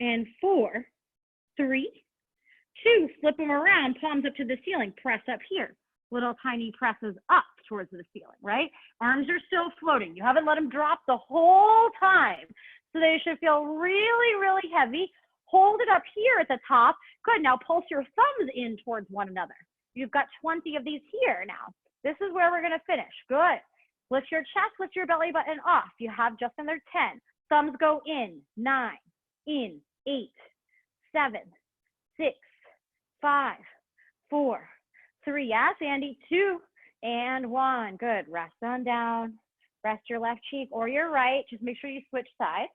and 4, 3, 2. Flip them around. Palms up to the ceiling. Press up here. little tiny presses up towards the ceiling, right? Arms are still floating. You haven't let them drop the whole time. So they should feel really, really heavy. Hold it up here at the top. Good, now pulse your thumbs in towards one another. You've got 20 of these here now. This is where we're gonna finish. Good. Lift your chest, lift your belly button off. You have just under 10. Thumbs go in, 9, in, 8, 7, 6, 5, 4, 3, yes, Andy, 2, and 1. Good, rest on down. Rest your left cheek or your right. Just make sure you switch sides.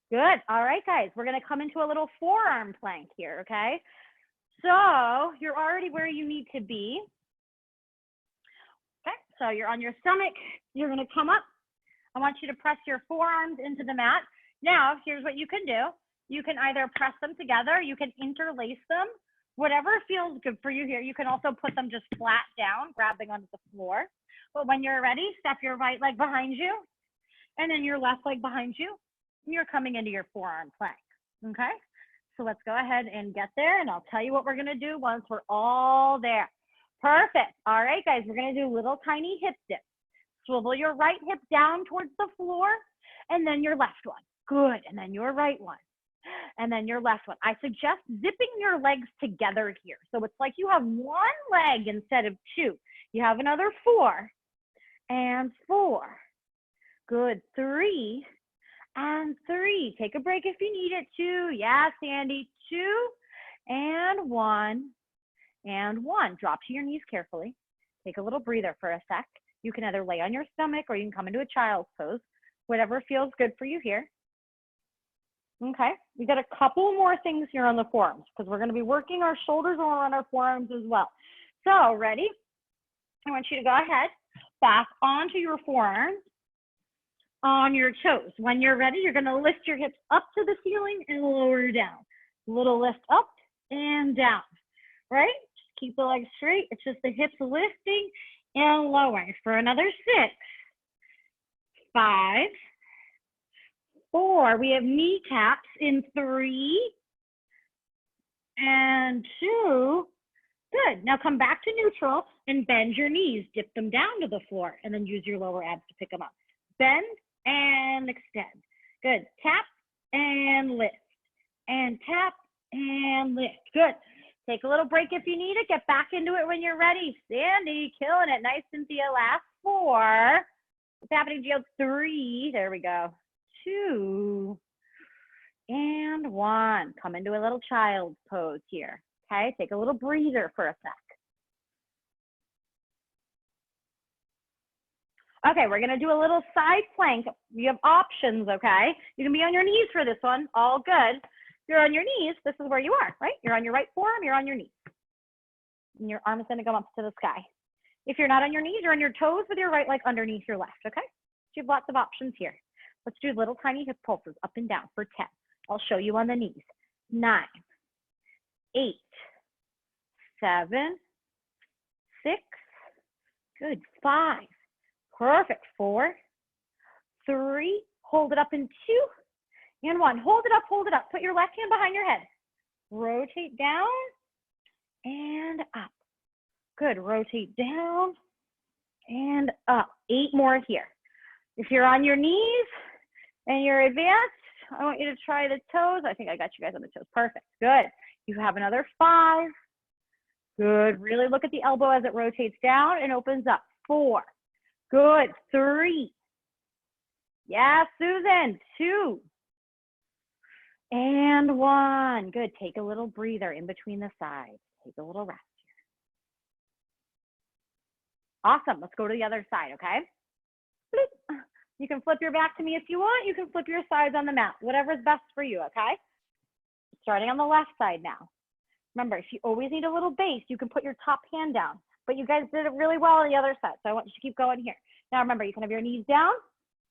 Good, all right, guys, we're gonna come into a little forearm plank here, okay? So you're already where you need to be. Okay, so you're on your stomach, you're gonna come up. I want you to press your forearms into the mat. Now, here's what you can do. You can either press them together, you can interlace them, whatever feels good for you here. You can also put them just flat down, grabbing onto the floor. But when you're ready, step your right leg behind you, and then your left leg behind you. You're coming into your forearm plank, okay? So let's go ahead and get there, and I'll tell you what we're gonna do once we're all there. Perfect. All right, guys, we're gonna do little tiny hip dips. Swivel your right hip down towards the floor, and then your left one. Good, and then your right one, and then your left one. I suggest zipping your legs together here. So it's like you have one leg instead of two. You have another 4, and 4. Good, 3, and 3. Take a break if you need it. 2, yes, Sandy, 2, and 1, and 1. Drop to your knees carefully. Take a little breather for a sec. You can either lay on your stomach or you can come into a child's pose, whatever feels good for you here. Okay, we got a couple more things here on the forearms because we're going to be working our shoulders or on our forearms as well. So ready? I want you to go ahead, back onto your forearms, on your toes. When you're ready, you're going to lift your hips up to the ceiling and lower down. Little lift up and down, right? Just keep the legs straight. It's just the hips lifting and lowering for another 6, 5, 4. We have knee taps in 3 and 2. Good. Now come back to neutral and bend your knees. Dip them down to the floor and then use your lower abs to pick them up. Bend and extend. Good. Tap and lift. And tap and lift. Good. Take a little break if you need it. Get back into it when you're ready. Sandy, killing it. Nice, Cynthia. Last 4. What's happening, Jill? 3. There we go. 2. And 1. Come into a little child's pose here. Okay, take a little breather for a sec. Okay, we're gonna do a little side plank. You have options, okay? You can be on your knees for this one, all good. If you're on your knees, this is where you are, right? You're on your right forearm, you're on your knees. And your arm is gonna go up to the sky. If you're not on your knees, you're on your toes with your right leg underneath your left, okay? So you have lots of options here. Let's do little tiny hip pulses up and down for 10. I'll show you on the knees. 9, 8, 7, 6, good, 5, perfect, 4, 3, hold it up in 2, and 1. Hold it up, put your left hand behind your head. Rotate down and up. Good, rotate down and up. 8 more here. If you're on your knees and you're advanced, I want you to try the toes. I think I got you guys on the toes. Perfect, good. You have another 5. Good, really look at the elbow as it rotates down and opens up. 4, good, 3. Yeah, Susan, 2. And 1, good. Take a little breather in between the sides. Take a little rest here. Awesome, let's go to the other side, okay? Bloop. You can flip your back to me if you want. You can flip your sides on the mat, whatever's best for you, okay? Starting on the left side now. Remember, if you always need a little base, you can put your top hand down. But you guys did it really well on the other side, so I want you to keep going here. Now remember, you can have your knees down,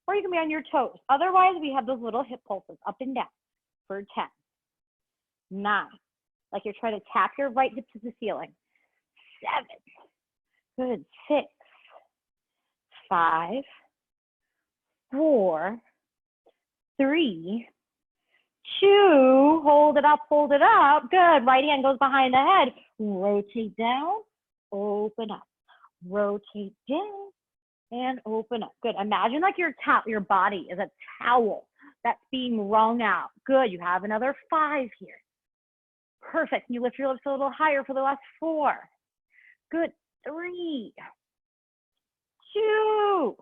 or you can be on your toes. Otherwise, we have those little hip pulses up and down for 10, 9, like you're trying to tap your right hip to the ceiling. 7, good, 6, 5, 4, 3, 2, hold it up, good. Right hand goes behind the head, rotate down, open up, rotate down, and open up. Good. Imagine like your body is a towel that's being wrung out. Good. You have another 5 here. Perfect. You lift your lips a little higher for the last 4. Good. 3, 2,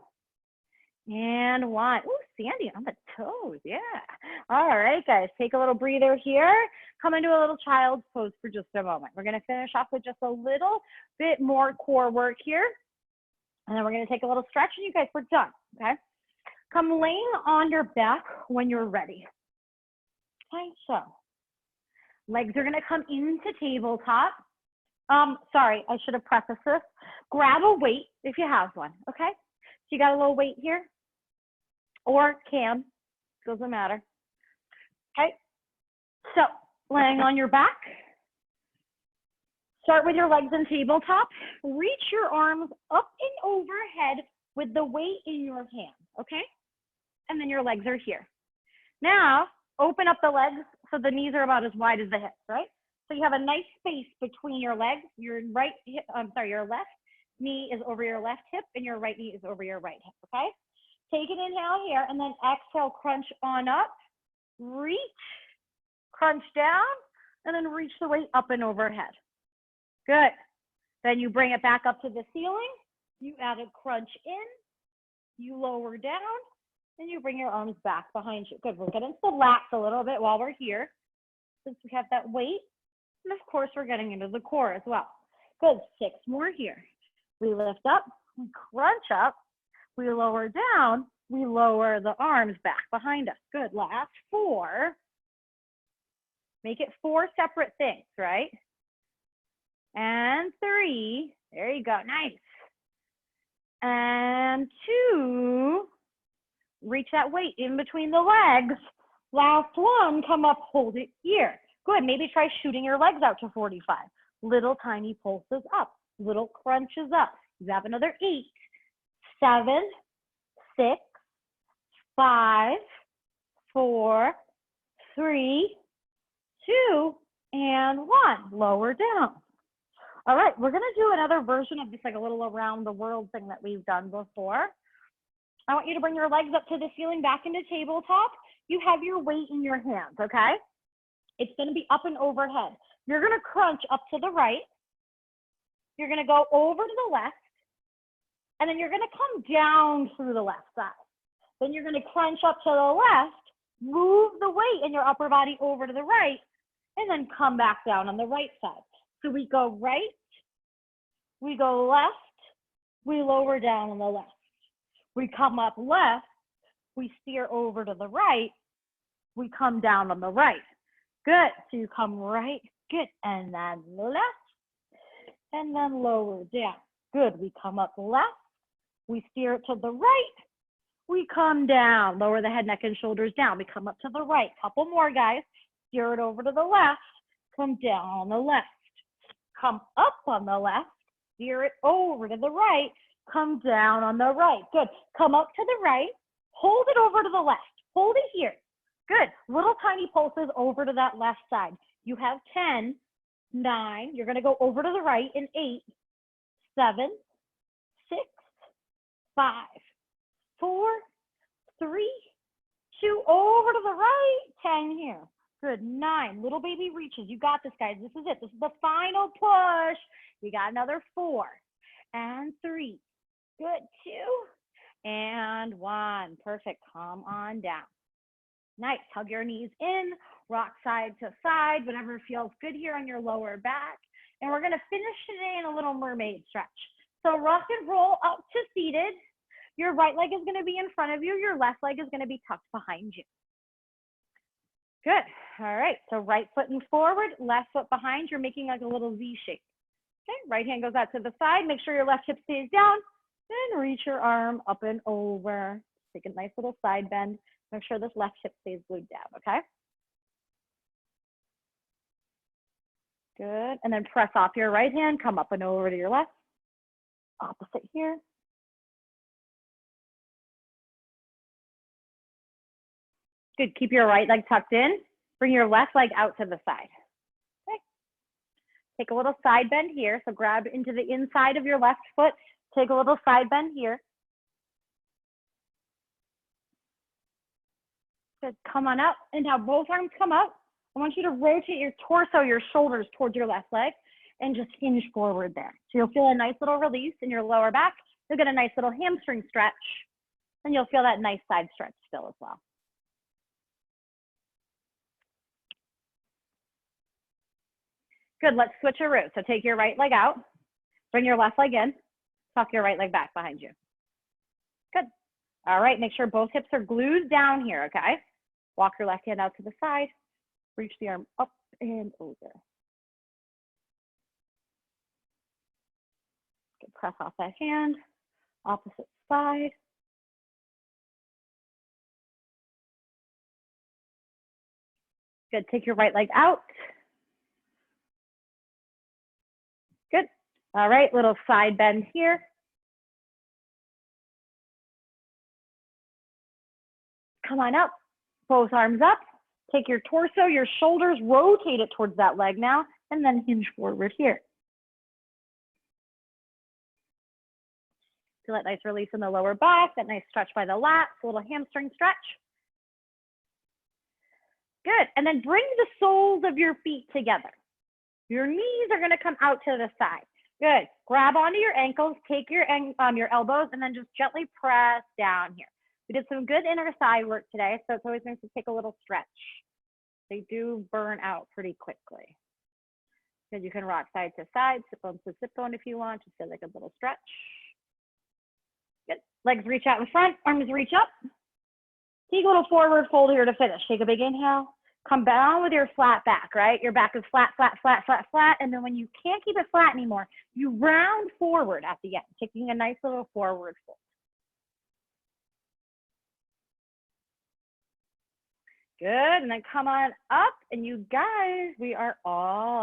and 1. Ooh, Sandy on the toes. Yeah. All right, guys. Take a little breather here. Come into a little child's pose for just a moment. We're going to finish off with just a little bit more core work here. And then we're going to take a little stretch, and you guys, we're done. Okay. Come laying on your back when you're ready. Okay, so legs are going to come into tabletop. Sorry, I should have prefaced this. Grab a weight if you have one, okay? So you got a little weight here, or can, doesn't matter. Okay, so laying on your back. Start with your legs in tabletop. Reach your arms up and overhead with the weight in your hand, okay? And then your legs are here. Now, open up the legs so the knees are about as wide as the hips, right? So you have a nice space between your legs. Your your left knee is over your left hip and your right knee is over your right hip, okay? Take an inhale here and then exhale, crunch on up, reach, crunch down, and then reach the weight up and overhead. Good. Then you bring it back up to the ceiling. You add a crunch in, you lower down, and you bring your arms back behind you. Good. We're getting to the lats a little bit while we're here, since we have that weight. And of course, we're getting into the core as well. Good. 6 more here. We lift up, we crunch up, we lower down, we lower the arms back behind us. Good. Last 4. Make it 4 separate things, right? And 3. There you go. Nice. And 2. Reach that weight in between the legs. Last 1, come up, hold it here. Good. Maybe try shooting your legs out to 45. Little tiny pulses up, little crunches up. You have another 8, 7, 6, 5, 4, 3, 2, and 1. Lower down. All right, we're going to do another version of this, like a little around the world thing that we've done before. I want you to bring your legs up to the ceiling, back into tabletop. You have your weight in your hands, okay? It's going to be up and overhead. You're going to crunch up to the right. You're going to go over to the left. And then you're going to come down through the left side. Then you're going to crunch up to the left, move the weight in your upper body over to the right, and then come back down on the right side. So we go right, we go left, we lower down on the left. We come up left, we steer over to the right, we come down on the right. Good. So you come right, good, and then left, and then lower down. Good. We come up left, we steer it to the right, we come down, lower the head, neck, and shoulders down. We come up to the right. Couple more, guys. Steer it over to the left, come down on the left. Come up on the left, steer it over to the right, come down on the right. Good. Come up to the right, hold it over to the left. Hold it here. Good. Little tiny pulses over to that left side. You have 10, 9. You're going to go over to the right in 8, 7, 6, 5, 4, 3, 2. Over to the right. 10 here. Good. 9. Little baby reaches. You got this, guys. This is it. This is the final push. You got another 4 and 3. Good. 2 and 1. Perfect. Come on down. Nice. Hug your knees in. Rock side to side. Whatever feels good here on your lower back. And we're going to finish today in a little mermaid stretch. So rock and roll up to seated. Your right leg is going to be in front of you. Your left leg is going to be tucked behind you. Good. All right. So right foot in forward, left foot behind. You're making like a little Z shape. Okay. Right hand goes out to the side. Make sure your left hip stays down. And reach your arm up and over. Take a nice little side bend. Make sure this left hip stays glued down. Okay. Good. And then press off your right hand. Come up and over to your left. Opposite here. Good. Keep your right leg tucked in. Bring your left leg out to the side. Okay. Take a little side bend here. So grab into the inside of your left foot. Take a little side bend here. Good. Come on up. And now both arms come up. I want you to rotate your torso, your shoulders towards your left leg and just hinge forward there. So you'll feel a nice little release in your lower back. You'll get a nice little hamstring stretch. And you'll feel that nice side stretch still as well. Good, let's switch a route. So take your right leg out, bring your left leg in, tuck your right leg back behind you. Good. All right, make sure both hips are glued down here, okay? Walk your left hand out to the side, reach the arm up and over. Good, press off that hand, opposite side. Good, take your right leg out. Good. All right, little side bend here. Come on up, both arms up. Take your torso, your shoulders, rotate it towards that leg now, and then hinge forward here. Feel that nice release in the lower back, that nice stretch by the lats, a little hamstring stretch. Good, and then bring the soles of your feet together. Your knees are gonna come out to the side. Good, grab onto your ankles, take your elbows, and then just gently press down here. We did some good inner thigh work today, so it's always nice to take a little stretch. They do burn out pretty quickly. Good, you can rock side to side, sit bone to sit bone if you want, just feel like a little stretch. Good, legs reach out in front, arms reach up. Take a little forward fold here to finish. Take a big inhale. Come down with your flat back, right? Your back is flat, flat, flat, flat, flat. And then when you can't keep it flat anymore, you round forward at the end, taking a nice little forward fold. Good, and then come on up. And you guys, we are all